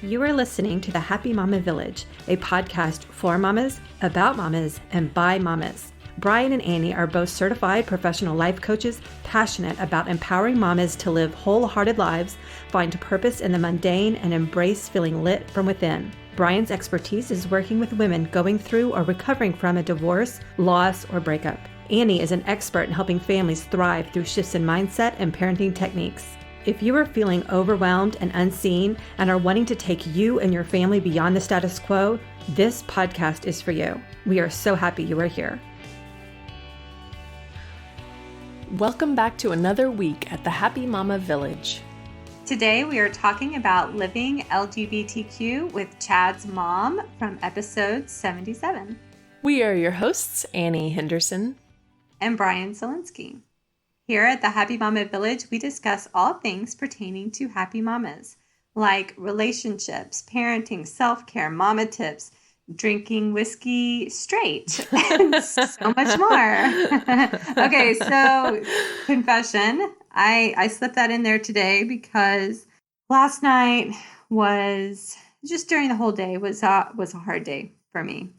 You are listening to the Happy Mama Village, a podcast for mamas, about mamas, and by mamas. Brian and Annie are both certified professional life coaches, passionate about empowering mamas to live wholehearted lives, find purpose in the mundane, and embrace feeling lit from within. Brian's expertise is working with women going through or recovering from a divorce, loss, or breakup. Annie is an expert in helping families thrive through shifts in mindset and parenting techniques. If you are feeling overwhelmed and unseen and are wanting to take you and your family beyond the status quo, this podcast is for you. We are so happy you are here. Welcome back to another week at the Happy Mama Village. Today we are talking about Living LGBTQ with Chad's mom from episode 77. We are your hosts, Annie Henderson and Brian Zielinski. Here at the Happy Mama Village, we discuss all things pertaining to happy mamas, like relationships, parenting, self-care, mama tips, drinking whiskey straight, and so much more. Okay, so confession. I slipped that in there today because last night was, just during the whole day, was a hard day for me.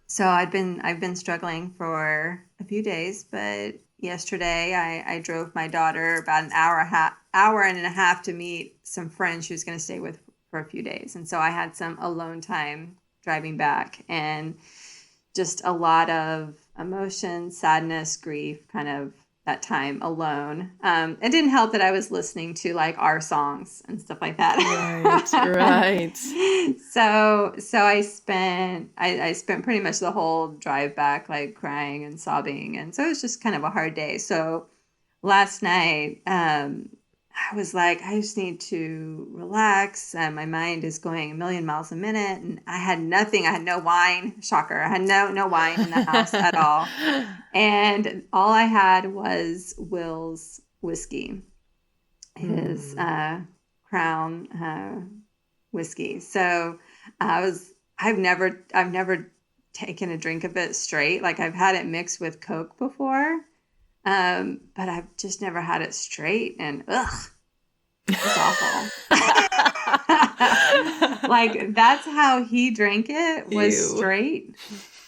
So I've been struggling for a few days, but yesterday I drove my daughter about an hour and a half to meet some friends she was going to stay with for a few days. And so I had some alone time driving back and just a lot of emotion, sadness, grief, kind of that time alone. It didn't help that I was listening to like our songs and stuff like that. Right. So I spent pretty much the whole drive back like crying and sobbing, and so it was just kind of a hard day. So last night, I was like, I just need to relax. My mind is going a million miles a minute, and I had nothing. I had no wine. Shocker. I had no wine in the house at all. And all I had was Will's whiskey, his Crown whiskey. So I've never taken a drink of it straight. Like I've had it mixed with Coke before. But I've just never had it straight, and it's awful. Like that's how he drank it, was straight.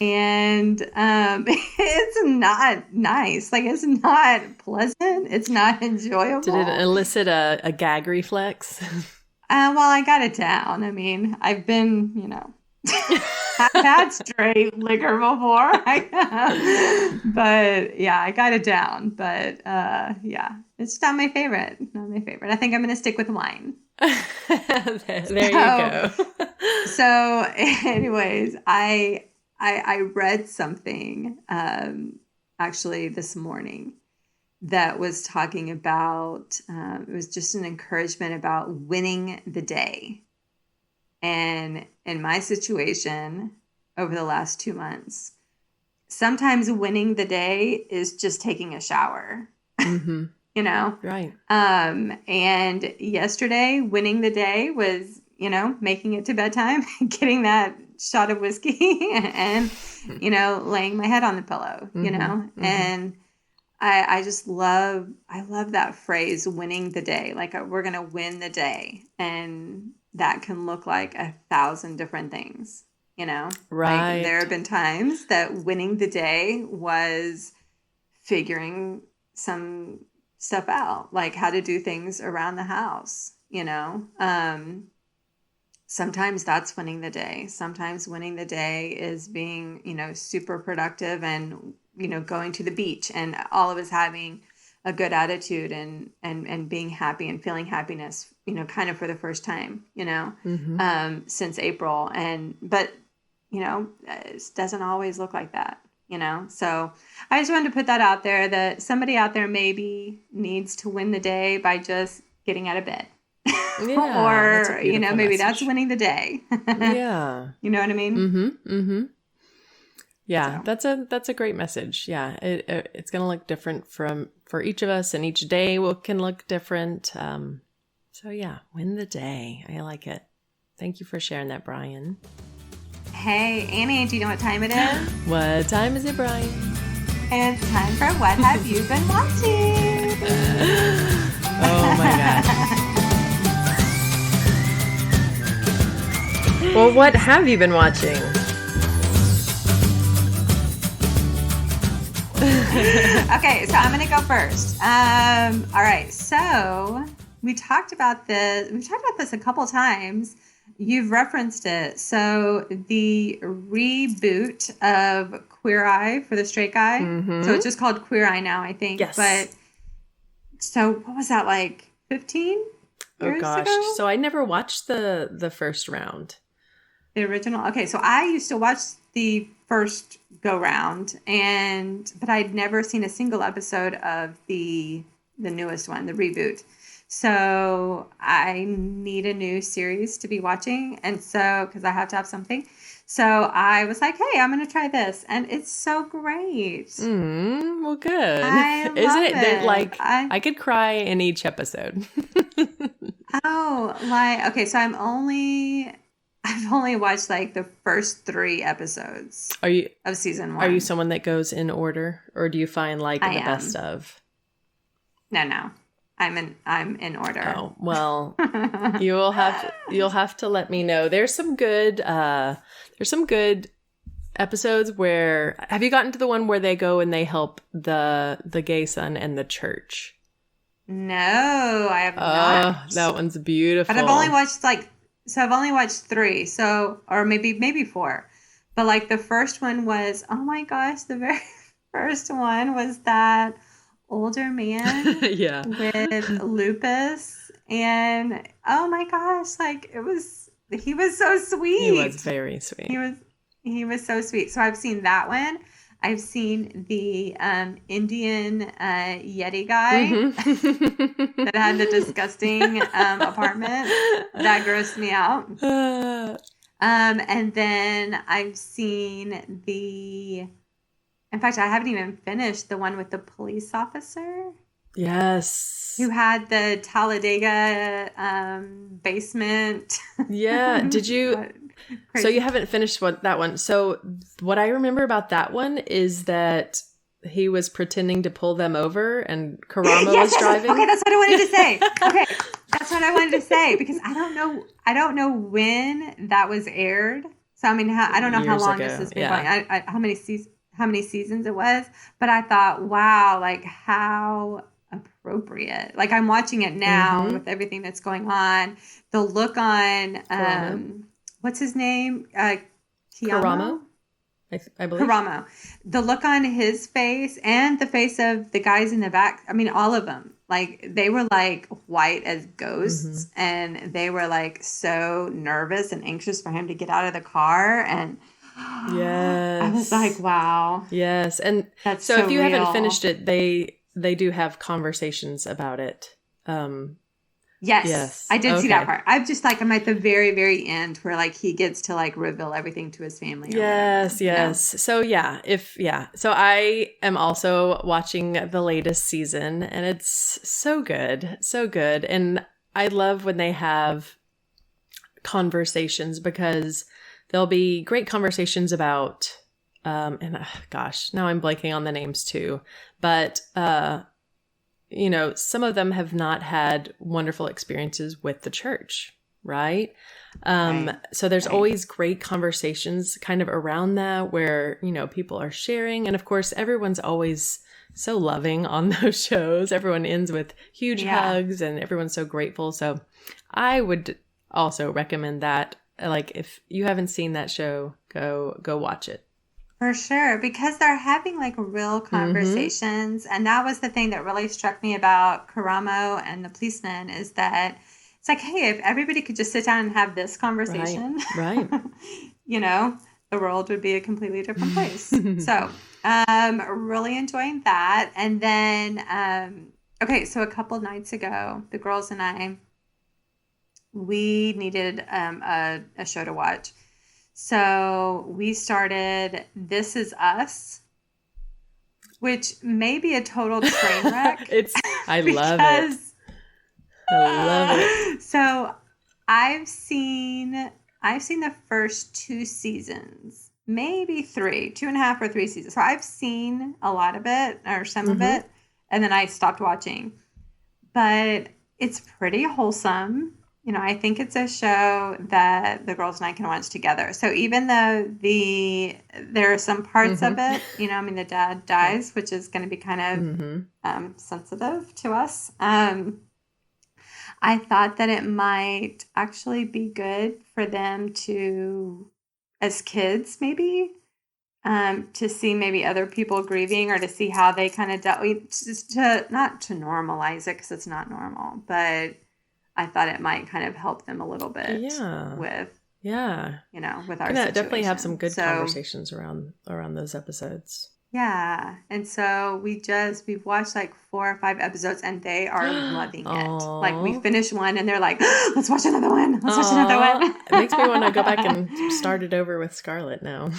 And it's not nice. Like it's not pleasant. It's not enjoyable. Did it elicit a gag reflex? Well, I got it down. I mean, I've been, I've had straight liquor before. But yeah, I got it down. But yeah, it's not my favorite. Not my favorite. I think I'm going to stick with wine. There you go. So anyways, I read something actually this morning that was talking about, it was just an encouragement about winning the day. And in my situation over the last 2 months, sometimes winning the day is just taking a shower, Right. And yesterday winning the day was, making it to bedtime, getting that shot of whiskey and, laying my head on the pillow, and I love that phrase, winning the day. Like we're going to win the day. And that can look like 1,000 different things, Right. Like there have been times that winning the day was figuring some stuff out, like how to do things around the house, Sometimes that's winning the day. Sometimes winning the day is being, super productive and, going to the beach and all of us having a good attitude and being happy and feeling happiness, kind of for the first time, since April. But, it doesn't always look like that, So I just wanted to put that out there, that somebody out there maybe needs to win the day by just getting out of bed. Yeah, or, maybe message. That's winning the day. Yeah. You know what I mean? Yeah, so. That's a great message. Yeah, it's going to look different for each of us, and each day can look different. So yeah, win the day. I like it. Thank you for sharing that, Brian. Hey, Annie, do you know what time it is? What time is it, Brian? It's time for What Have You Been Watching? Oh my gosh. Well, what have you been watching? Okay, so I'm going to go first. All right, so we talked about this. We've talked about this a couple times. You've referenced it. So the reboot of Queer Eye for the Straight Guy. Mm-hmm. So it's just called Queer Eye now, I think. Yes. But so what was that, like 15 years ago? So I never watched the first round. The original. Okay, so I used to watch the first go round, but I'd never seen a single episode of the newest one, the reboot. So I need a new series to be watching, and so because I have to have something, so I was like, "Hey, I'm going to try this," and it's so great. Well, good. Isn't it that like I could cry in each episode? Okay, so I've only watched like the first 3 episodes. Of season 1? Are you someone that goes in order, or do you find like the best of? No. I'm in order. Oh, well, you'll have to let me know. There's some good episodes where, have you gotten to the one where they go and they help the gay son and the church? No, I have not. That one's beautiful. But I've only watched 3, or maybe 4. But like the first one was, oh my gosh, the very first one was that older man with lupus, and oh my gosh, like he was so sweet. He was very sweet. He was so sweet. So I've seen that one. I've seen the Indian Yeti guy that had the disgusting apartment. That grossed me out. And then I've seen in fact, I haven't even finished the one with the police officer. Yes. Who had the Talladega basement. Yeah. Did you? So you haven't finished that one. So what I remember about that one is that he was pretending to pull them over and Karama was driving. Okay, that's what I wanted to say. Okay, that's what I wanted to say because I don't know when that was aired. So I mean, I don't know how long this has been going. How many seasons it was, but I thought, wow, like how appropriate. Like I'm watching it now with everything that's going on. The look on, what's his name? Karamo? I believe. Karamo. The look on his face and the face of the guys in the back. I mean, all of them. Like they were like white as ghosts, and they were like so nervous and anxious for him to get out of the car. And yes, I was like, wow. Yes, and that's so if you real. haven't finished it, they do have conversations about it. Yes, I did see that part. I'm at the very, very end where like he gets to like reveal everything to his family. Yes. So so I am also watching the latest season, and it's so good, and I love when they have conversations because there'll be great conversations about, gosh, now I'm blanking on the names too, but some of them have not had wonderful experiences with the church, right? So there's always great conversations kind of around that where, people are sharing. And of course, everyone's always so loving on those shows. Everyone ends with huge hugs and everyone's so grateful. So I would also recommend that. Like if you haven't seen that show, go watch it. For sure, because they're having like real conversations. And that was the thing that really struck me about Karamo and the policeman is that it's like, hey, if everybody could just sit down and have this conversation, right. The world would be a completely different place. So really enjoying that. And then, so a couple nights ago, the girls and I, we needed a show to watch. So we started This Is Us, which may be a total train wreck. I love it. I love it. So I've seen the first 2 seasons, maybe 3, 2.5 or 3 seasons. So I've seen a lot of it or some of it, and then I stopped watching. But it's pretty wholesome. I think it's a show that the girls and I can watch together. So even though there are some parts of it, the dad dies, which is going to be kind of sensitive to us. I thought that it might actually be good for them to, as kids, maybe, to see maybe other people grieving or to see how they kind of dealt with, not to normalize it because it's not normal, but I thought it might kind of help them a little bit with, with our situation. Definitely have some good conversations around those episodes. Yeah. And so we've watched like 4 or 5 episodes and they are loving it. Like we finish one and they're like, let's watch another one. Let's watch another one. It makes me want to go back and start it over with Scarlett now.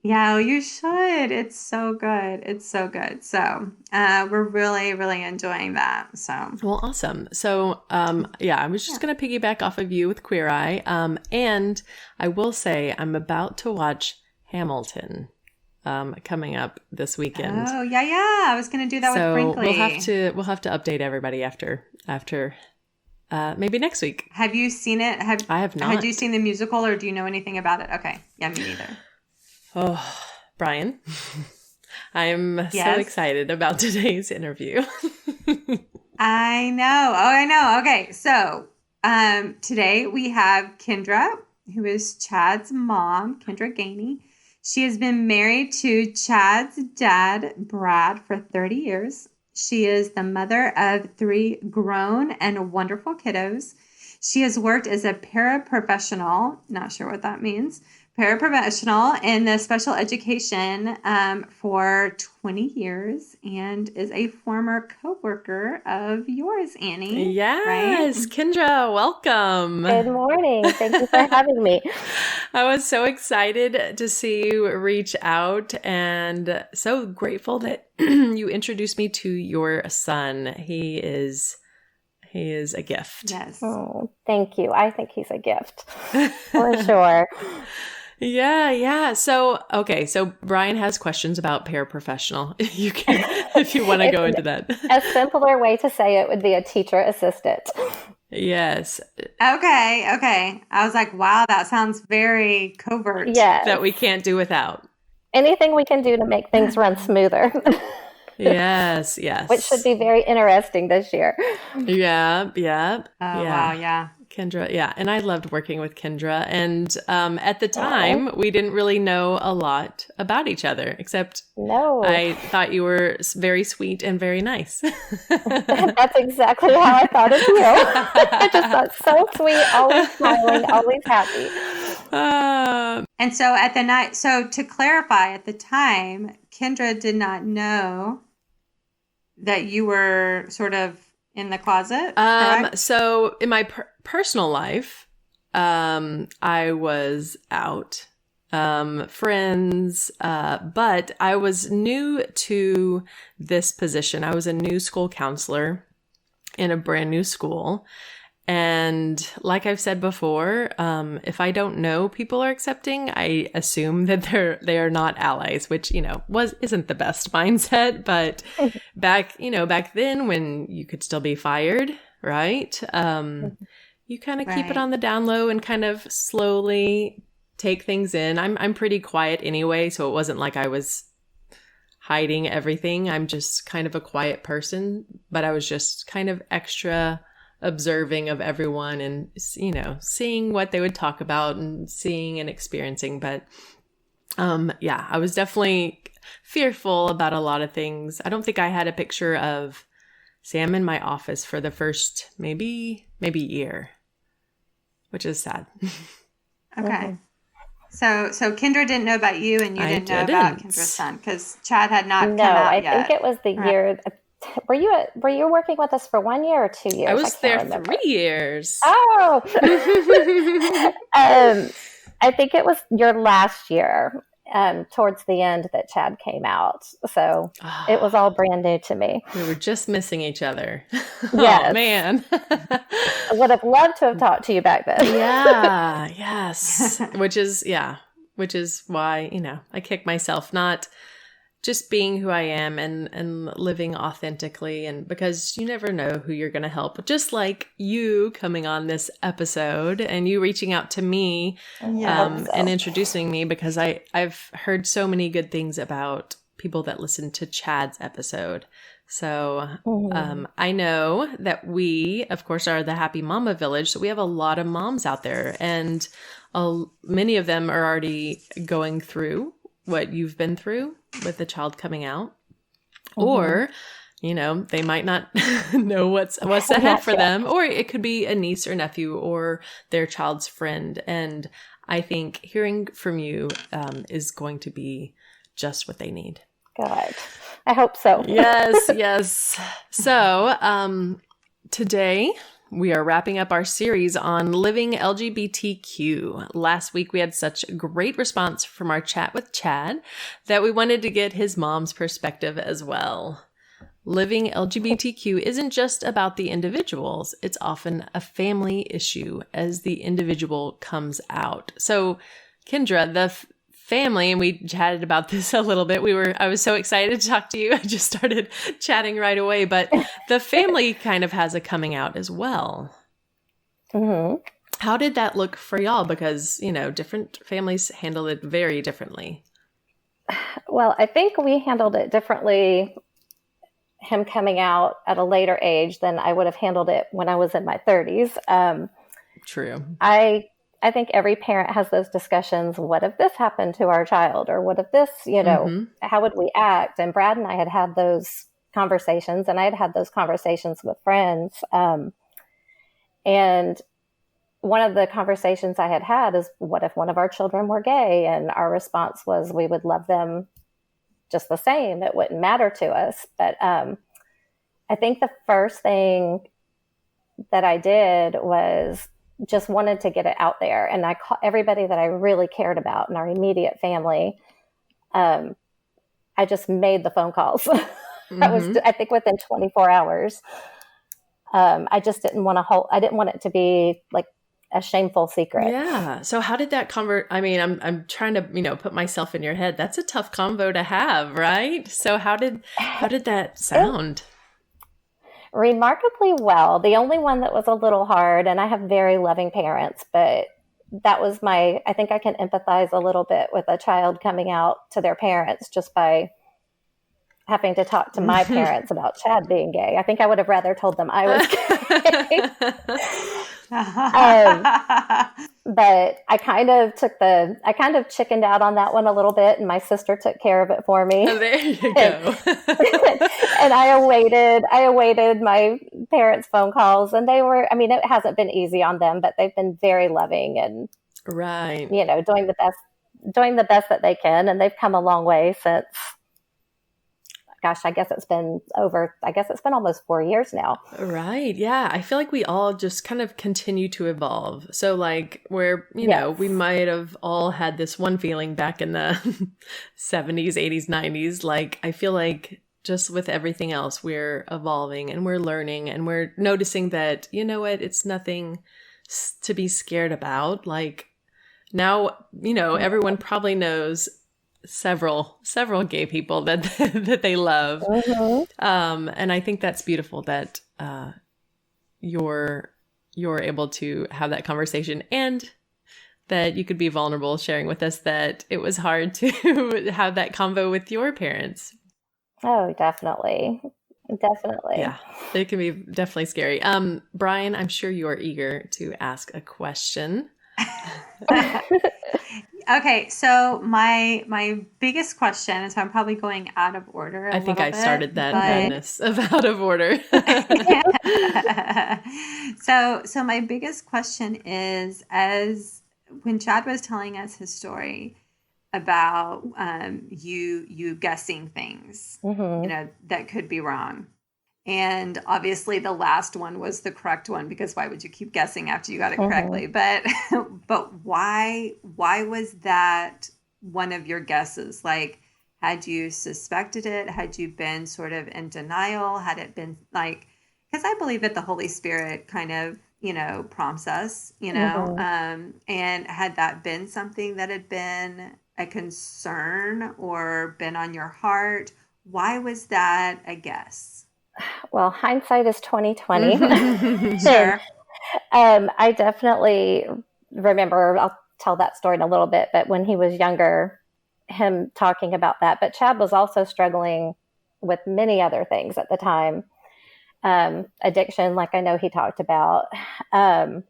Yeah, well, you should. It's so good. It's so good. So we're really, really enjoying that. So well, awesome. So I was just going to piggyback off of you with Queer Eye. And I will say I'm about to watch Hamilton. Coming up this weekend. Oh, yeah. I was going to do that with Brinkley. We'll have to update everybody after maybe next week. Have you seen it? I have not. Had you seen the musical or do you know anything about it? Okay. Yeah, me neither. Oh, Brian, I'm so excited about today's interview. I know. Okay. So, today we have Kendra, who is Chad's mom, Kendra Ganey. She has been married to Chad's dad, Brad, for 30 years. She is the mother of 3 grown and wonderful kiddos. She has worked as a paraprofessional, not sure what that means, paraprofessional in the special education for 20 years and is a former coworker of yours, Annie. Yes, right? Kendra, welcome. Good morning. Thank you for having me. I was so excited to see you reach out and so grateful that you introduced me to your son. He is a gift. Yes. Oh, thank you. I think he's a gift for sure. Yeah. So Brian has questions about paraprofessional. You can, if you want to go into that. A simpler way to say it would be a teacher assistant. Yes. Okay. I was like, wow, that sounds very covert. Yes. That we can't do without. Anything we can do to make things run smoother. Yes. Which should be very interesting this year. Yeah. Wow, yeah. Kendra, yeah. And I loved working with Kendra. And at the time, we didn't really know a lot about each other, except I thought you were very sweet and very nice. That's exactly how I thought of you. I just thought so sweet, always smiling, always happy. And so to clarify, at the time, Kendra did not know that you were sort of in the closet? So in my personal life, I was out, friends, but I was new to this position. I was a new school counselor in a brand new school. And like I've said before, if I don't know people are accepting, I assume that they are not allies, which, isn't the best mindset. But back then when you could still be fired, right? You kind of keep it on the down low and kind of slowly take things in. I'm pretty quiet anyway, so it wasn't like I was hiding everything. I'm just kind of a quiet person, but I was just kind of extra observing of everyone and, seeing what they would talk about and seeing and experiencing. But I was definitely fearful about a lot of things. I don't think I had a picture of Sam in my office for the first maybe year, which is sad. Okay. So Kendra didn't know about you and you didn't know about Kendra's son because Chad had not come out yet. I think it was the year. Were you working with us for 1 year or 2 years? I was there 3 years. Oh, I think it was your last year, towards the end that Chad came out. So it was all brand new to me. We were just missing each other. Yes. Oh man, I would have loved to have talked to you back then. Yeah, yes. Which is why I kick myself not just being who I am and living authentically. And because you never know who you're going to help, just like you coming on this episode and you reaching out to me and introducing me, because I've heard so many good things about people that listen to Chad's episode. So I know that we, of course, are the Happy Mama Village. So we have a lot of moms out there, and many of them are already going through what you've been through with the child coming out, or, you know, they might not know what's ahead for them, or it could be a niece or nephew or their child's friend. And I think hearing from you is going to be just what they need. God, I hope so. Yes. So today we are wrapping up our series on Living LGBTQ. Last week we had such a great response from our chat with Chad that we wanted to get his mom's perspective as well. Living LGBTQ isn't just about the individuals. It's often a family issue as the individual comes out. So, Kendra, the family, and we chatted about this a little bit. I was so excited to talk to you. I just started chatting right away, but the family kind of has a coming out as well. Mm-hmm. How did that look for y'all? Because, you know, different families handle it very differently. Well, I think we handled it differently, him coming out at a later age than I would have handled it when I was in my 30s. True. I think every parent has those discussions. What if this happened to our child? Or what if this, you know, how would we act? And Brad and I had those conversations, and I had those conversations with friends. And one of the conversations I had is, what if one of our children were gay? And our response was, we would love them just the same. It wouldn't matter to us. But I think the first thing that I did was just wanted to get it out there. And I called everybody that I really cared about in our immediate family. I just made the phone calls. That was, I think, within 24 hours. I just didn't want it to be like a shameful secret. Yeah. So how did that I mean, I'm trying to, you know, put myself in your head. That's a tough convo to have, right? So how did that sound? Remarkably well. The only one that was a little hard, and I have very loving parents, but that was I think I can empathize a little bit with a child coming out to their parents just by having to talk to my parents about Chad being gay. I think I would have rather told them I was gay. But I kind of chickened out on that one a little bit, and my sister took care of it for me. Oh, there you go. And I awaited my parents' phone calls, and it hasn't been easy on them, but they've been very loving and, right, you know, doing the best that they can. And they've come a long way since, gosh, I guess it's been almost 4 years now. Right. Yeah. I feel like we all just kind of continue to evolve. So like where, you know, we might have all had this one feeling back in the 70s, 80s, 90s. Like, I feel like just with everything else, we're evolving and we're learning and we're noticing that, you know what, it's nothing to be scared about. Like now, you know, everyone probably knows several gay people that they love. And I think that's beautiful that you're able to have that conversation, and that you could be vulnerable sharing with us that it was hard to have that convo with your parents. Oh, definitely. Yeah, it can be definitely scary. Brian, I'm sure you are eager to ask a question. Okay, so my biggest question, and so I'm probably going out of order. I think I started that madness of out of order. So my biggest question is, as when Chad was telling us his story about you guessing things, you know, that could be wrong. And obviously the last one was the correct one, because why would you keep guessing after you got it correctly? But why was that one of your guesses? Like, had you suspected it? Had you been sort of in denial? Had it been like, because I believe that the Holy Spirit kind of, you know, prompts us, you know, and had that been something that had been a concern or been on your heart? Why was that a guess? Well, hindsight is 2020. Sure. I definitely remember, I'll tell that story in a little bit, but when he was younger, him talking about that. But Chad was also struggling with many other things at the time. Addiction, like I know he talked about. And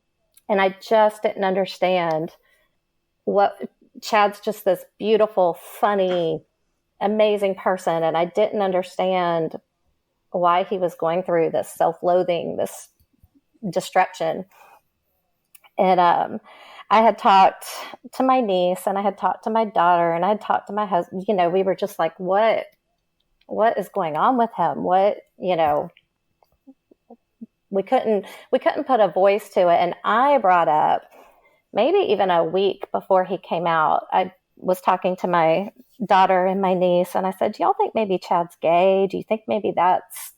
I just didn't understand what Chad's just this beautiful, funny, amazing person. And I didn't understand why he was going through this self-loathing, this destruction. And I had talked to my niece, and I had talked to my daughter, and I had talked to my husband. You know, we were just like, what is going on with him? What, you know, we couldn't put a voice to it. And I brought up, maybe even a week before he came out, I was talking to my daughter and my niece, and I said, do y'all think maybe Chad's gay? Do you think maybe that's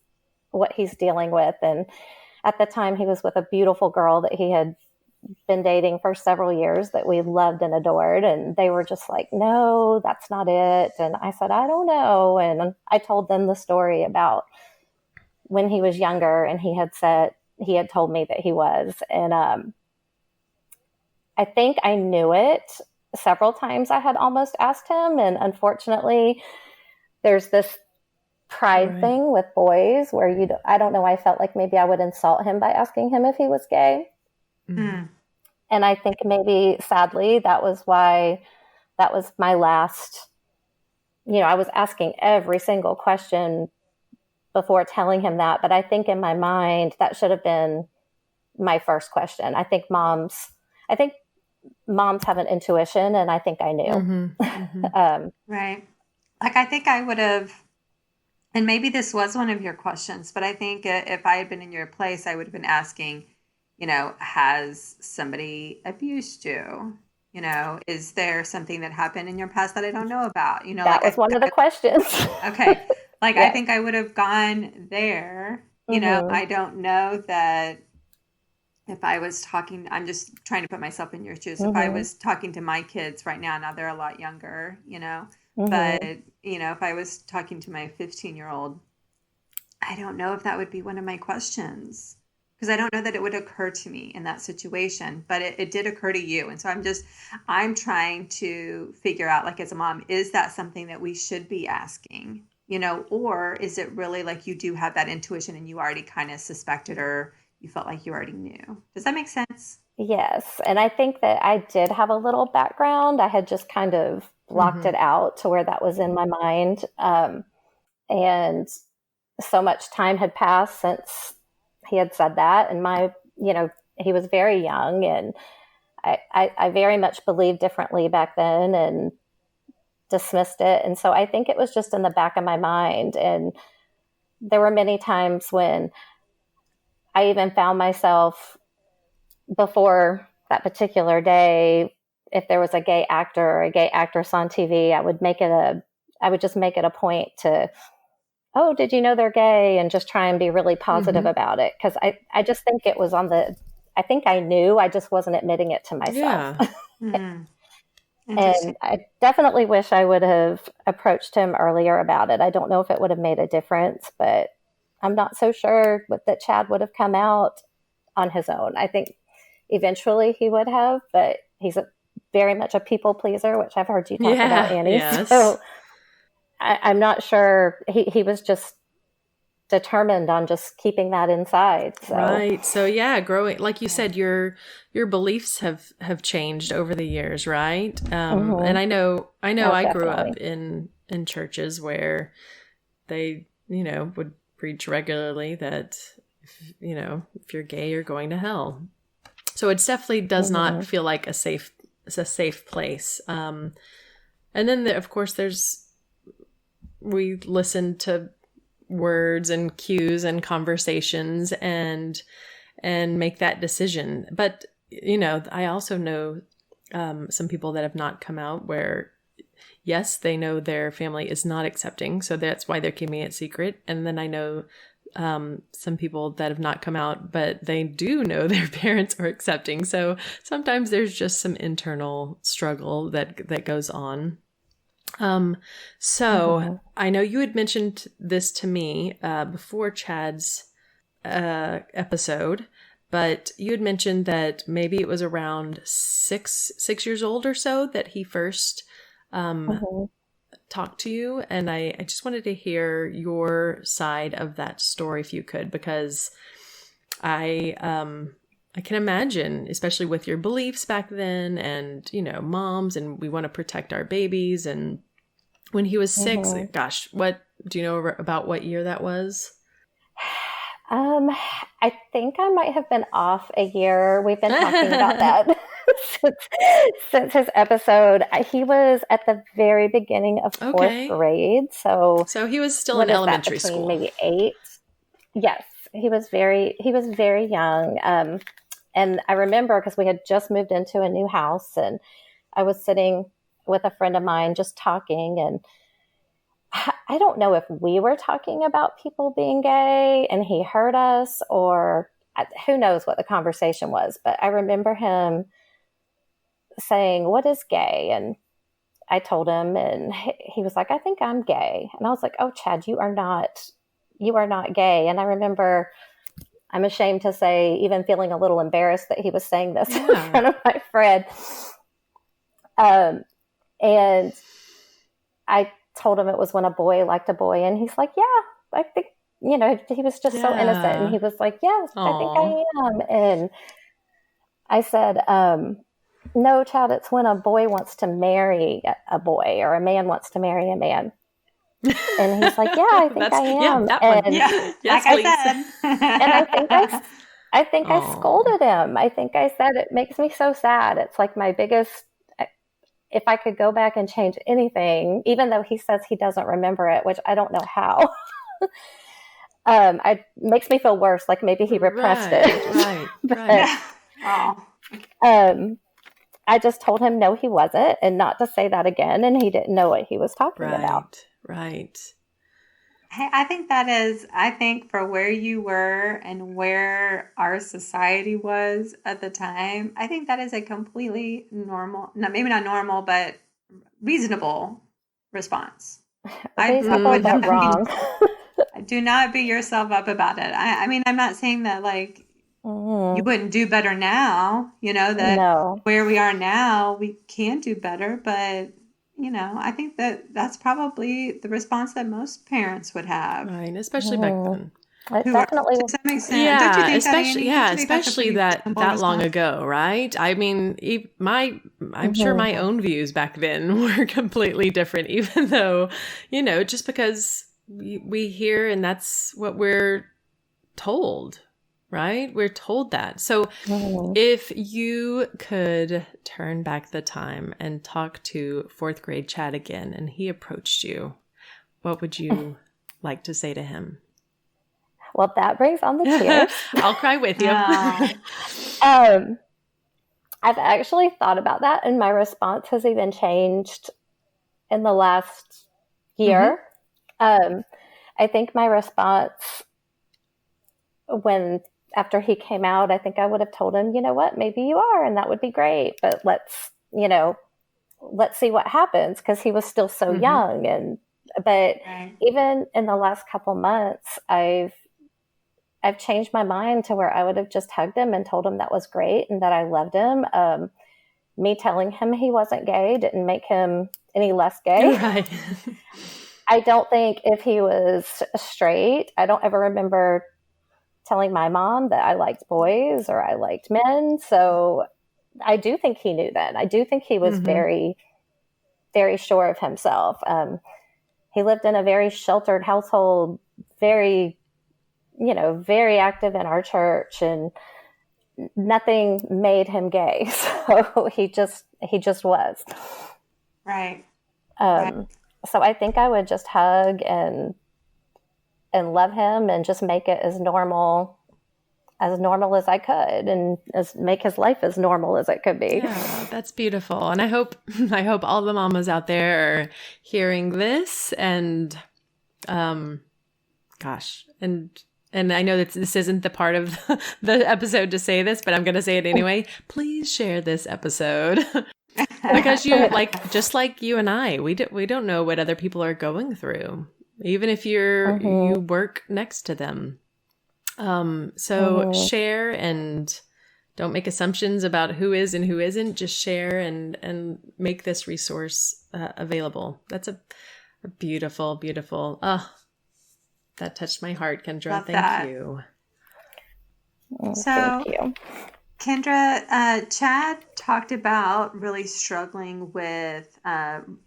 what he's dealing with? And at the time, he was with a beautiful girl that he had been dating for several years that we loved and adored. And they were just like, no, that's not it. And I said, I don't know. And I told them the story about when he was younger, and he had told me that he was. And I think I knew it. Several times I had almost asked him. And unfortunately, there's this pride thing with boys where I don't know, I felt like maybe I would insult him by asking him if he was gay. Mm-hmm. And I think maybe, sadly, that was my last, I was asking every single question before telling him that. But I think in my mind, that should have been my first question. I think moms have an intuition, and I think I knew. Mm-hmm. Mm-hmm. Right. Like, I think I would have, and maybe this was one of your questions, but I think if I had been in your place, I would have been asking, has somebody abused you? Is there something that happened in your past that I don't know about? That was one of the questions. Okay. Like, yeah. I think I would have gone there. Mm-hmm. I don't know that if I was talking, I'm just trying to put myself in your shoes. Mm-hmm. If I was talking to my kids right now they're a lot younger, mm-hmm. but, if I was talking to my 15-year-old, I don't know if that would be one of my questions, because I don't know that it would occur to me in that situation, but it did occur to you. And so I'm trying to figure out, like, as a mom, is that something that we should be asking, or is it really like you do have that intuition and you already kind of suspected, or you felt like you already knew? Does that make sense? Yes. And I think that I did have a little background. I had just kind of blocked mm-hmm. it out to where that was in my mind. And so much time had passed since he had said that. And he was very young, and I very much believed differently back then and dismissed it. And so I think it was just in the back of my mind. And there were many times when I even found myself, before that particular day, if there was a gay actor or a gay actress on TV, I would just make it a point to, oh, did you know they're gay? And just try and be really positive mm-hmm. about it. Because I just think it was I think I knew, I just wasn't admitting it to myself. Yeah. Mm-hmm. And I definitely wish I would have approached him earlier about it. I don't know if it would have made a difference, but I'm not so sure that Chad would have come out on his own. I think eventually he would have, but he's very much a people pleaser, which I've heard you talk about, Annie. Yes. So I'm not sure. He was just determined on just keeping that inside. So. Right. So yeah, growing, like you said, your beliefs have changed over the years, right? Mm-hmm. And I know I grew up in churches where they, would preach regularly that, if you're gay, you're going to hell. So it definitely does mm-hmm. not feel like a safe place. And then of course we listen to words and cues and conversations and make that decision. But, I also know some people that have not come out where, yes, they know their family is not accepting. So that's why they're keeping it secret. And then I know some people that have not come out, but they do know their parents are accepting. So sometimes there's just some internal struggle that goes on. So I know you had mentioned this to me before Chad's episode, but you had mentioned that maybe it was around 6 years old or so that he first talked to you. And I just wanted to hear your side of that story if you could, because I can imagine, especially with your beliefs back then and, moms, and we want to protect our babies. And when he was 6, gosh, what do you know about what year that was? I think I might have been off a year. We've been talking about that since his episode. He was at the very beginning of 4th grade. So he was still in elementary school. Maybe 8. Yes, he was very young. And I remember because we had just moved into a new house, and I was sitting with a friend of mine just talking, and I don't know if we were talking about people being gay and he heard us, or who knows what the conversation was. But I remember him saying, "What is gay?" And I told him, and he was like, "I think I'm gay." And I was like, "Oh, Chad, you are not gay." And I remember, I'm ashamed to say, even feeling a little embarrassed that he was saying this in front of my friend. And I told him it was when a boy liked a boy, and he's like, "Yeah, I think," he was just so innocent, and he was like, "Yes, I think I am." And I said, "No, Chad, it's when a boy wants to marry a boy, or a man wants to marry a man." And he's like, "Yeah, I think I am." Yes, like please. I said. And I think I scolded him. I think I said, "It makes me so sad. It's like my biggest, if I could go back and change anything," even though he says he doesn't remember it, which I don't know how. It makes me feel worse. Like maybe he repressed it. Right. I just told him no, he wasn't, and not to say that again. And he didn't know what he was talking about. Right. I think for where you were and where our society was at the time, I think that is a completely normal, maybe not normal, but reasonable response. Reasonable, but wrong. Do not beat yourself up about it. I mean, I'm not saying that like you wouldn't do better now, where we are now, we can do better, but I think that's probably the response that most parents would have. Right, especially back then. Definitely. To some extent. Yeah, Don't you think especially that long ago, right? I mean, I'm sure my own views back then were completely different, even though, just because we hear and that's what we're told, right? We're told that. So if you could turn back the time and talk to 4th grade Chad again, and he approached you, what would you like to say to him? Well, that brings on the tears. I'll cry with you. I've actually thought about that, and my response has even changed in the last year. I think my response after he came out, I think I would have told him, "You know what, maybe you are, and that would be great, but let's see what happens," because he was still so young. But even in the last couple months, I've changed my mind to where I would have just hugged him and told him that was great and that I loved him. Me telling him he wasn't gay didn't make him any less gay. Right. I don't think if he was straight, I don't ever remember telling my mom that I liked boys or I liked men. So I do think he knew then. I do think he was very, very sure of himself. He lived in a very sheltered household, very active in our church, and nothing made him gay. So he just was. Right. So I think I would just hug and love him and just make it as normal as I could, and make his life as normal as it could be. Yeah, that's beautiful. And I hope all the mamas out there are hearing this and, and and I know that this isn't the part of the episode to say this, but I'm going to say it anyway. Please share this episode because just like you and I, we don't know what other people are going through, even if you work next to them. So share and don't make assumptions about who is and who isn't. Just share and make this resource available. That's a beautiful, beautiful. Oh, that touched my heart, Kendra. Love Thank that. you. So, thank you. Kendra, Chad talked about really struggling with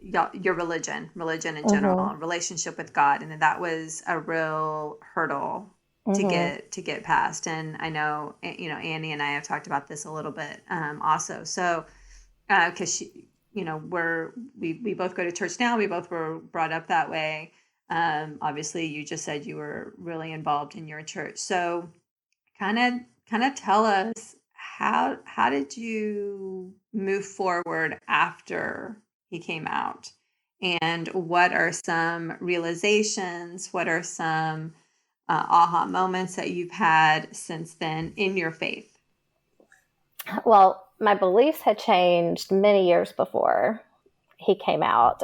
your religion in general, relationship with God, and that was a real hurdle to get past. And I know, Annie and I have talked about this a little bit also. So, because she, we both go to church now. We both were brought up that way. Obviously, you just said you were really involved in your church. So, kind of tell us how did you move forward after he came out, and what are some realizations? What are some aha moments that you've had since then in your faith? Well, my beliefs had changed many years before he came out.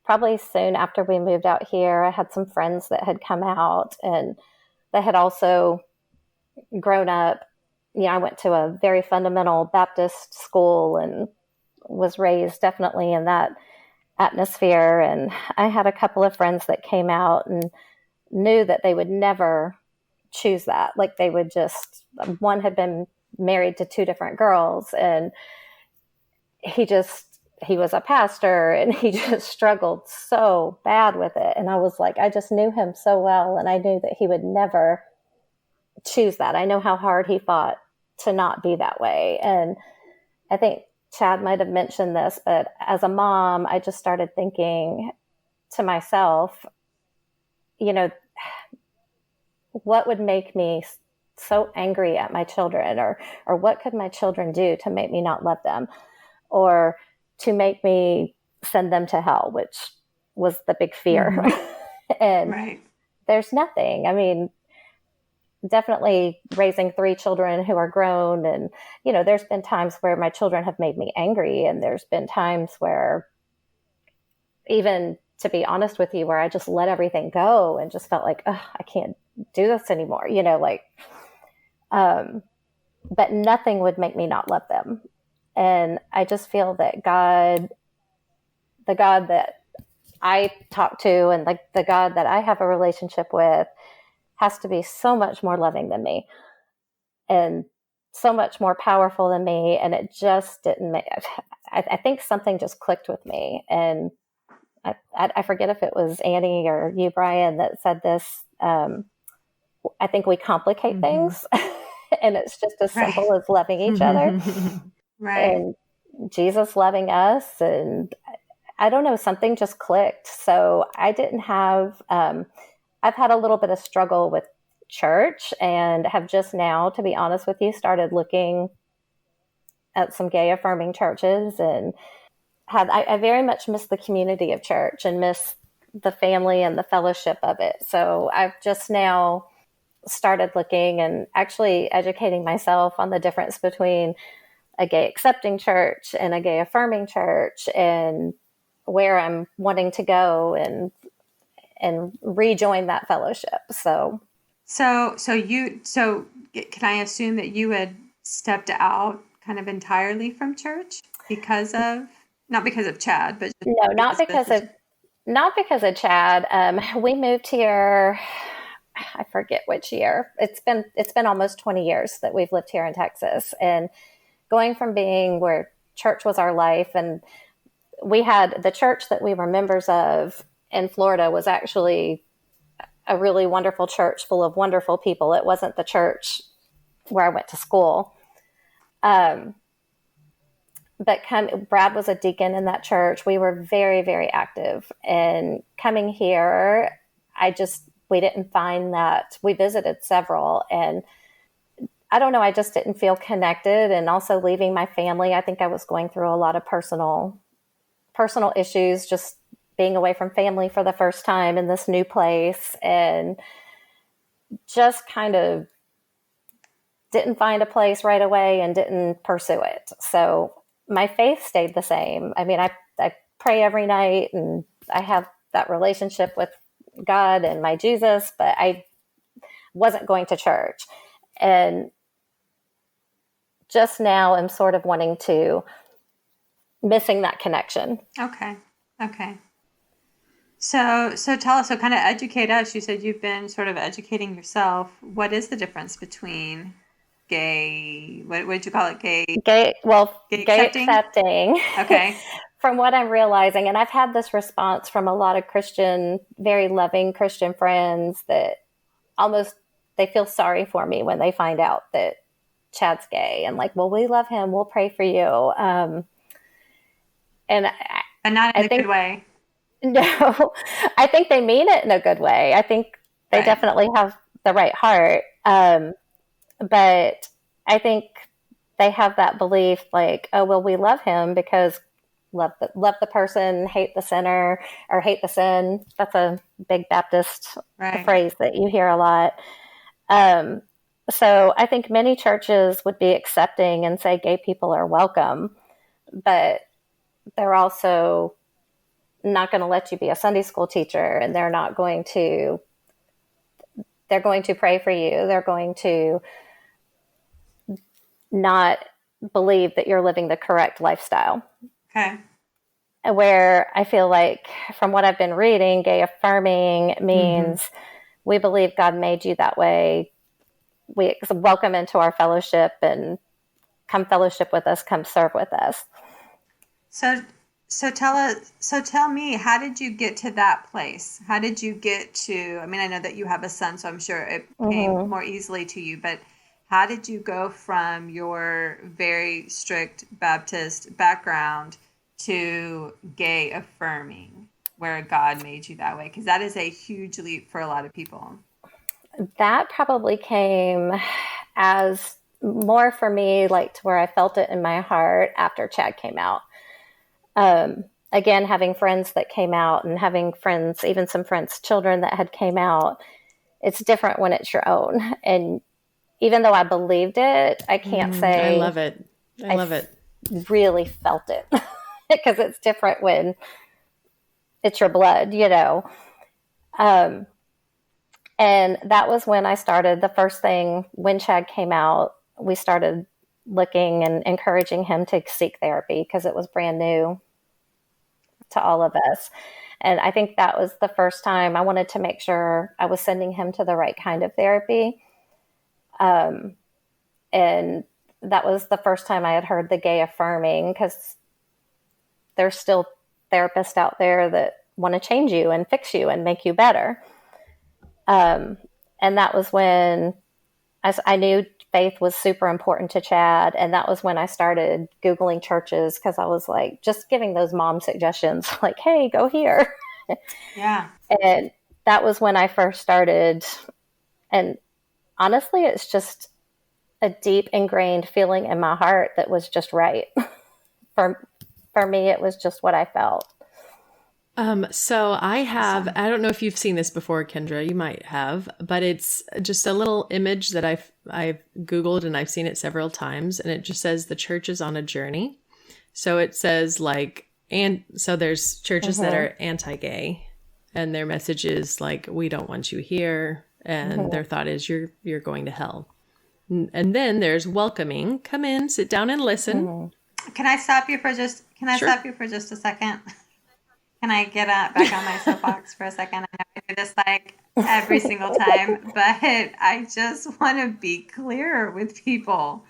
Probably soon after we moved out here, I had some friends that had come out, and they had also grown up. I went to a very fundamental Baptist school and was raised definitely in that atmosphere. And I had a couple of friends that came out and knew that they would never choose that. Like they would just, one had been married to two different girls, and he was a pastor, and he just struggled so bad with it. And I was like, I just knew him so well, and I knew that he would never choose that. I know how hard he fought to not be that way. And I think Chad might have mentioned this, but as a mom, I just started thinking to myself, what would make me so angry at my children, or what could my children do to make me not love them, or to make me send them to hell, which was the big fear. And there's nothing. I mean, definitely raising three children who are grown, and there's been times where my children have made me angry, and there's been times where, even to be honest with you, where I just let everything go and just felt like, oh, I can't do this anymore, but nothing would make me not love them. And I just feel that God, the God that I talk to, and the God that I have a relationship with, has to be so much more loving than me and so much more powerful than me. And it just didn't make, I think something just clicked with me. And I forget if it was Annie or you, Brian, that said this. I think we complicate things, and it's just as simple as loving each other. And Jesus loving us. And I don't know, something just clicked. So I didn't have, I've had a little bit of struggle with church, and have just now, to be honest with you, started looking at some gay affirming churches, and I very much miss the community of church and miss the family and the fellowship of it. So I've just now started looking and actually educating myself on the difference between a gay accepting church and a gay affirming church, and where I'm wanting to go and rejoin that fellowship. So can I assume that you had stepped out kind of entirely from church not because of Chad, but no, not because of Chad. We moved here, I forget which year. It's been almost 20 years that we've lived here in Texas, and going from being where church was our life, and we had the church that we were members of in Florida was actually a really wonderful church full of wonderful people. It wasn't the church where I went to school. But Brad was a deacon in that church. We were very, very active. And coming here, we didn't find that. We visited several, and I don't know, I just didn't feel connected. And also leaving my family, I think I was going through a lot of personal issues, just being away from family for the first time in this new place. And just kind of didn't find a place right away and didn't pursue it. So my faith stayed the same. I mean, I pray every night and I have that relationship with God and my Jesus, but I wasn't going to church. And just now I'm sort of missing that connection. Okay. So tell us, so kind of educate us. You said you've been sort of educating yourself. What is the difference between gay, what did you call it? Gay accepting. Okay. From what I'm realizing, and I've had this response from a lot of very loving Christian friends that almost they feel sorry for me when they find out that Chad's gay and like, well, we love him. We'll pray for you. And not in a good way. No, I think they mean it in a good way. I think they definitely have the right heart. But I think they have that belief like, oh, well, we love him because love the person, hate the sinner, or hate the sin. That's a big Baptist phrase that you hear a lot. So I think many churches would be accepting and say gay people are welcome, but they're also not going to let you be a Sunday school teacher, and they're going to pray for you. They're going to not believe that you're living the correct lifestyle. Okay. Where I feel like from what I've been reading, gay affirming means we believe God made you that way. We welcome into our fellowship and come fellowship with us, come serve with us. So tell me, how did you get to that place? How did you get to, I mean, I know that you have a son, so I'm sure it came more easily to you, but how did you go from your very strict Baptist background to gay affirming, where God made you that way? Because that is a huge leap for a lot of people. That probably came as more for me, like to where I felt it in my heart after Chad came out. Again, having friends that came out and having friends, even some friends' children that had came out, it's different when it's your own. And even though I believed it, I can't say I love it. I love it. Really felt it because it's different when it's your blood, you know. And that was when I started. The first thing when Chad came out, we started looking and encouraging him to seek therapy because it was brand new to all of us. And I think that was the first time I wanted to make sure I was sending him to the right kind of therapy. And that was the first time I had heard the gay affirming, because there's still therapists out there that want to change you and fix you and make you better. And that was when I knew faith was super important to Chad. And that was when I started Googling churches, because I was like, just giving those mom suggestions, like, hey, go here. Yeah. And that was when I first started. And honestly, it's just a deep ingrained feeling in my heart that was just right. For me, it was just what I felt. So I don't know if you've seen this before, Kendra, you might have, but it's just a little image that I've Googled, and I've seen it several times, and it just says the church is on a journey. So it says so there's churches that are anti-gay, and their message is like, we don't want you here. And their thought is you're going to hell. And then there's welcoming, come in, sit down and listen. Can I stop you for just a second? Can I get back on my soapbox for a second? I know I do this like every single time, but I just want to be clear with people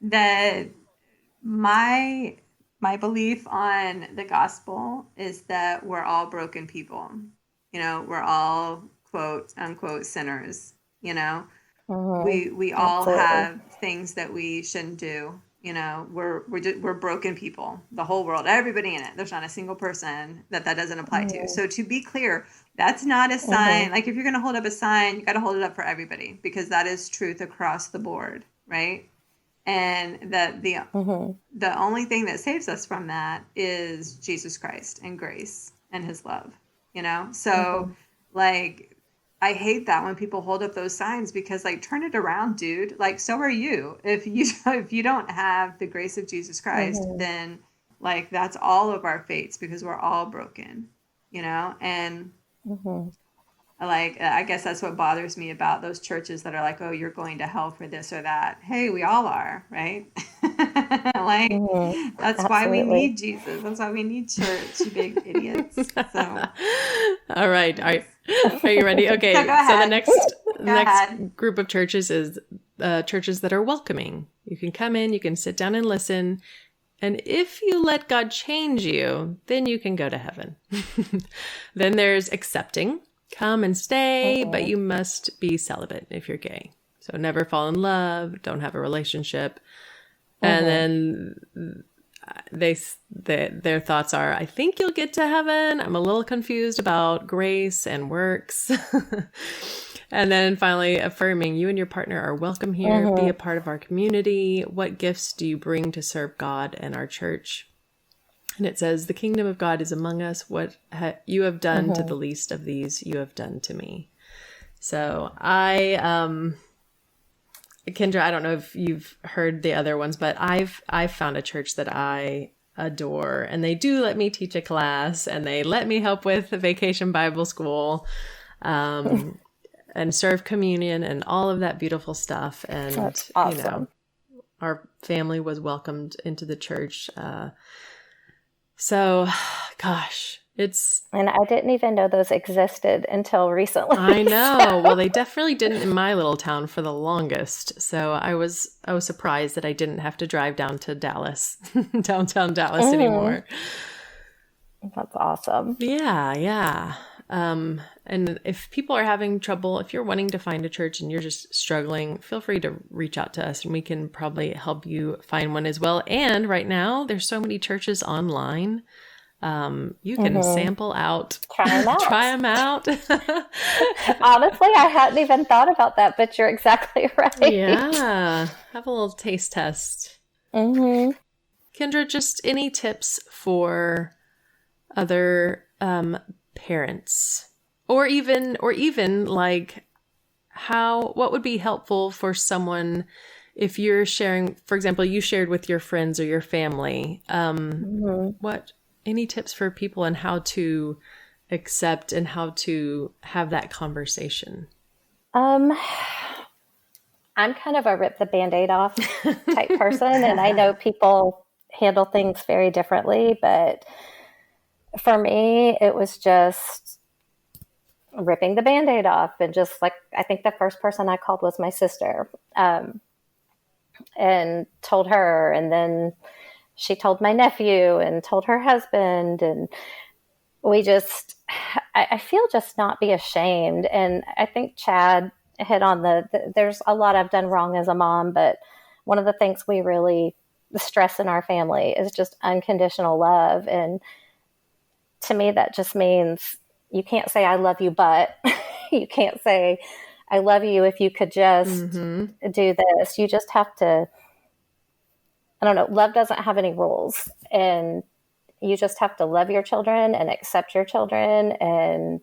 that my belief on the gospel is that we're all broken people. You know, we're all quote unquote sinners. You know, we all have things that we shouldn't do. You know, we're broken people, the whole world, everybody in it. There's not a single person that doesn't apply to. So to be clear, that's not a sign. Like if you're going to hold up a sign, you got to hold it up for everybody, because that is truth across the board. Right. And that the only thing that saves us from that is Jesus Christ and grace and his love, you know? So like, I hate that when people hold up those signs, because like, turn it around, dude. Like, so are you. If you don't have the grace of Jesus Christ, then like, that's all of our fates, because we're all broken, and like, I guess that's what bothers me about those churches that are like, oh, you're going to hell for this or that. Hey, we all are, right? Like, that's why we need Jesus. That's why we need church, you big idiots. So, all right. Are you ready? Okay. So the next group of churches is churches that are welcoming. You can come in, you can sit down and listen. And if you let God change you, then you can go to heaven. Then there's accepting. Come and stay, but you must be celibate if you're gay. So never fall in love, don't have a relationship. And then their thoughts are, I think you'll get to heaven. I'm a little confused about grace and works. And then finally, affirming, you and your partner are welcome here. Be a part of our community. What gifts do you bring to serve God and our church? And it says, the kingdom of God is among us. What you have done to the least of these, you have done to me. So Kendra, I don't know if you've heard the other ones, but I've found a church that I adore, and they do let me teach a class, and they let me help with the Vacation Bible School, and serve communion and all of that beautiful stuff. And, that's awesome. Our family was welcomed into the church. So, gosh, and I didn't even know those existed until recently. I know. Well, they definitely didn't in my little town for the longest. So I was surprised that I didn't have to drive down to Dallas, downtown Dallas anymore. That's awesome. Yeah. And if people are having trouble, if you're wanting to find a church and you're just struggling, feel free to reach out to us and we can probably help you find one as well. And right now there's so many churches online. You can sample out, try them out. Honestly, I hadn't even thought about that, but you're exactly right. Yeah. Have a little taste test. Kendra, just any tips for other, parents, or even like what would be helpful for someone if you're sharing, for example, you shared with your friends or your family, any tips for people on how to accept and how to have that conversation? I'm kind of a rip the Band-Aid off type person, and I know people handle things very differently, but for me, it was just ripping the Band-Aid off. And just like, I think the first person I called was my sister, and told her, and then she told my nephew and told her husband. And we just, I feel just not be ashamed. And I think Chad hit on there's a lot I've done wrong as a mom, but one of the things we really stress in our family is just unconditional love. And to me, that just means you can't say, I love you, but you can't say, I love you if you could just do this. You just have to, I don't know, love doesn't have any rules. And you just have to love your children and accept your children and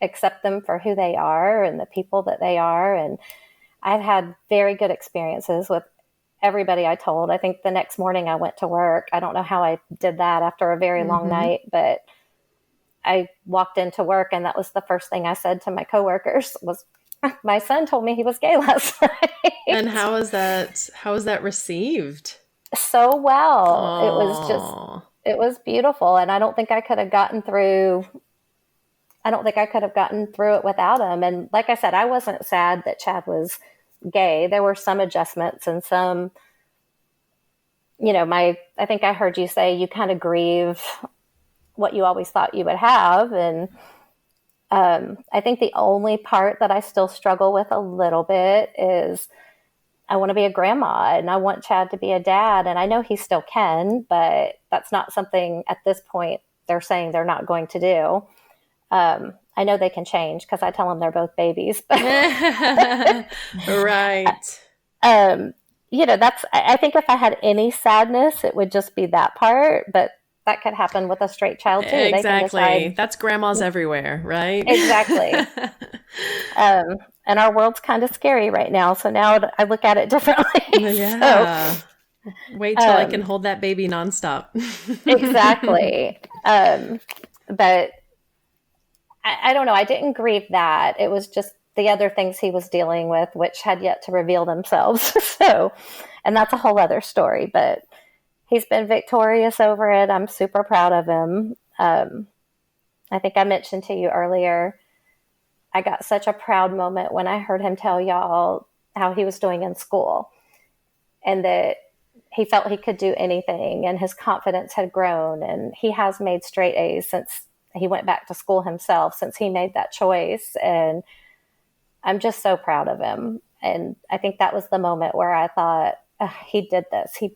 accept them for who they are and the people that they are. And I've had very good experiences with everybody I told. I think the next morning I went to work. I don't know how I did that after a very long night, but I walked into work and that was the first thing I said to my coworkers was, my son told me he was gay last night. And how was that received? So well. It was beautiful. And I don't think I could have gotten through it without him. And like I said, I wasn't sad that Chad was gay. There were some adjustments and some, I think I heard you say you kind of grieve what you always thought you would have. And I think the only part that I still struggle with a little bit is I want to be a grandma and I want Chad to be a dad. And I know he still can, but that's not something at this point they're saying they're not going to do. I know they can change because I tell them they're both babies. Right. I think if I had any sadness, it would just be that part. But that could happen with a straight child too. Exactly. They can decide, that's grandmas everywhere, right? Exactly. And our world's kind of scary right now. So now I look at it differently. Yeah. So, wait till I can hold that baby nonstop. Exactly. But I don't know. I didn't grieve that. It was just the other things he was dealing with, which had yet to reveal themselves. So, and that's a whole other story, but he's been victorious over it. I'm super proud of him. I think I mentioned to you earlier, I got such a proud moment when I heard him tell y'all how he was doing in school and that he felt he could do anything and his confidence had grown, and he has made straight A's since he went back to school himself, since he made that choice. And I'm just so proud of him. And I think that was the moment where I thought, he did this. He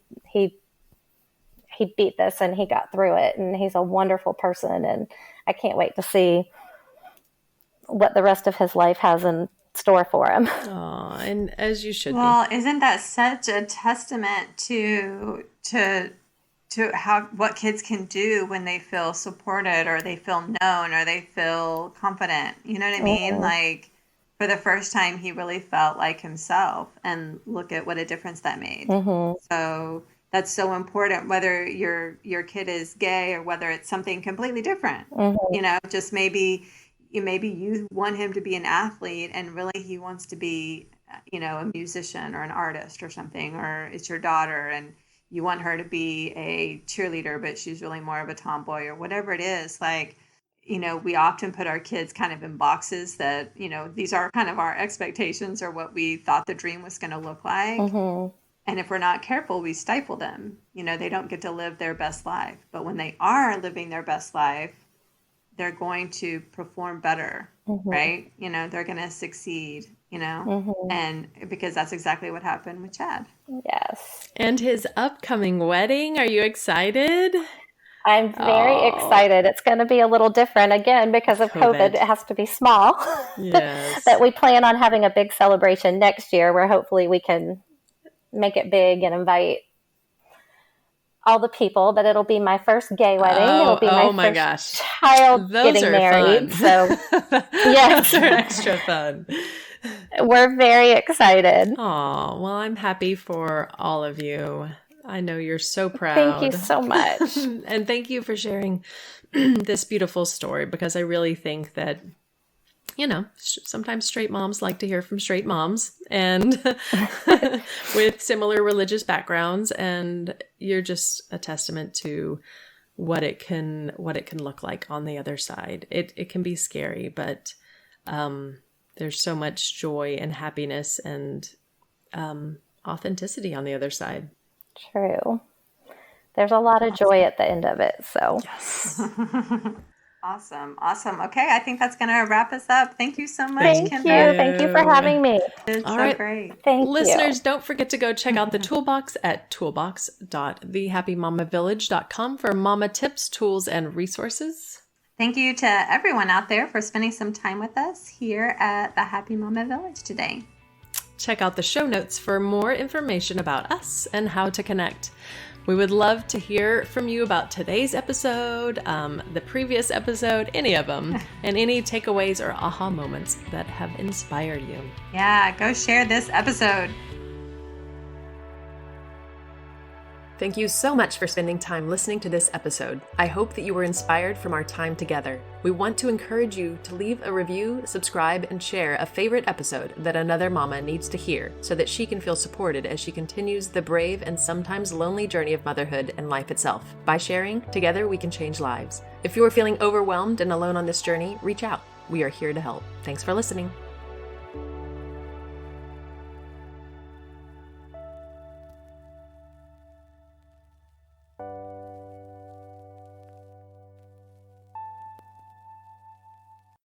beat this and he got through it, and he's a wonderful person. And I can't wait to see what the rest of his life has in store for him. Oh, and as you should Well, isn't that such a testament to how what kids can do when they feel supported or they feel known or they feel confident? You know what I mean? Mm-hmm. Like, for the first time, he really felt like himself, and look at what a difference that made. Mm-hmm. So that's so important, whether your kid is gay or whether it's something completely different. Mm-hmm. You know, just maybe you want him to be an athlete and really he wants to be, you know, a musician or an artist or something, or it's your daughter and you want her to be a cheerleader, but she's really more of a tomboy or whatever it is. Like, you know, we often put our kids kind of in boxes that, you know, these are kind of our expectations or what we thought the dream was going to look like. Mm-hmm. And if we're not careful, we stifle them. You know, they don't get to live their best life. But when they are living their best life, they're going to perform better, Mm-hmm. right? You know, they're going to succeed, you know, Mm-hmm. and because that's exactly what happened with Chad. Yes. And his upcoming wedding. Are you excited? I'm very excited. It's going to be a little different again because of COVID. It has to be small. Yes. But we plan on having a big celebration next year where hopefully we can make it big and invite all the people. But it'll be my first gay wedding. It'll be my first child getting married. Fun. So yes, those are extra fun. We're very excited. Oh, well, I'm happy for all of you. I know you're so proud. Thank you so much. And thank you for sharing this beautiful story, because I really think that, you know, sometimes straight moms like to hear from straight moms and with similar religious backgrounds. And you're just a testament to what it can look like on the other side. It can be scary, but there's so much joy and happiness and authenticity on the other side. True. There's a lot of joy at the end of it. So yes. Awesome. Okay, I think that's going to wrap us up. Thank you so much, Kendra. Thank you for having me. It's All so right. great. Thank you. Listeners, don't forget to go check out the toolbox at toolbox.thehappymamavillage.com for mama tips, tools, and resources. Thank you to everyone out there for spending some time with us here at the Happy Mama Village today. Check out the show notes for more information about us and how to connect. We would love to hear from you about today's episode, the previous episode, any of them, and any takeaways or aha moments that have inspired you. Yeah, go share this episode. Thank you so much for spending time listening to this episode. I hope that you were inspired from our time together. We want to encourage you to leave a review, subscribe, and share a favorite episode that another mama needs to hear so that she can feel supported as she continues the brave and sometimes lonely journey of motherhood and life itself. By sharing, together we can change lives. If you are feeling overwhelmed and alone on this journey, reach out. We are here to help. Thanks for listening.